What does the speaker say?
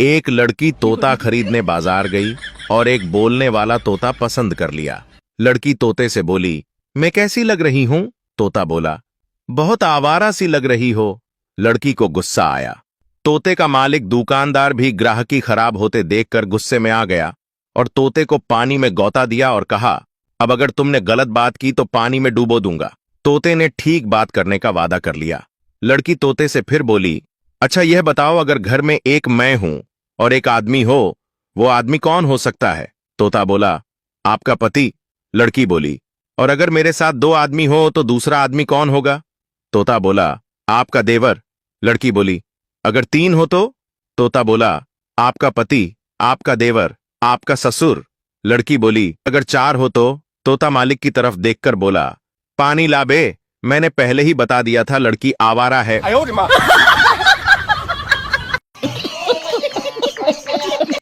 एक लड़की तोता खरीदने बाजार गई और एक बोलने वाला तोता पसंद कर लिया। लड़की तोते से बोली, मैं कैसी लग रही हूं? तोता बोला, बहुत आवारा सी लग रही हो। लड़की को गुस्सा आया। तोते का मालिक दुकानदार भी ग्राहकी खराब होते देखकर गुस्से में आ गया और तोते को पानी में गोता दिया और कहा, अब अगर तुमने गलत बात की तो पानी में डूबो दूंगा। तोते ने ठीक बात करने का वादा कर लिया। लड़की तोते से फिर बोली, अच्छा यह बताओ, अगर घर में एक मैं हूं और एक आदमी हो, वो आदमी कौन हो सकता है? तोता बोला, आपका पति। लड़की बोली, और अगर मेरे साथ दो आदमी हो तो दूसरा आदमी कौन होगा? तोता बोला, आपका देवर। लड़की बोली, अगर तीन हो तो? तोता बोला, आपका पति, आपका देवर, आपका ससुर। लड़की बोली, अगर चार हो तो? तोता मालिक की तरफ देखकर बोला, पानी ला बे, मैंने पहले ही बता दिया था लड़की आवारा है।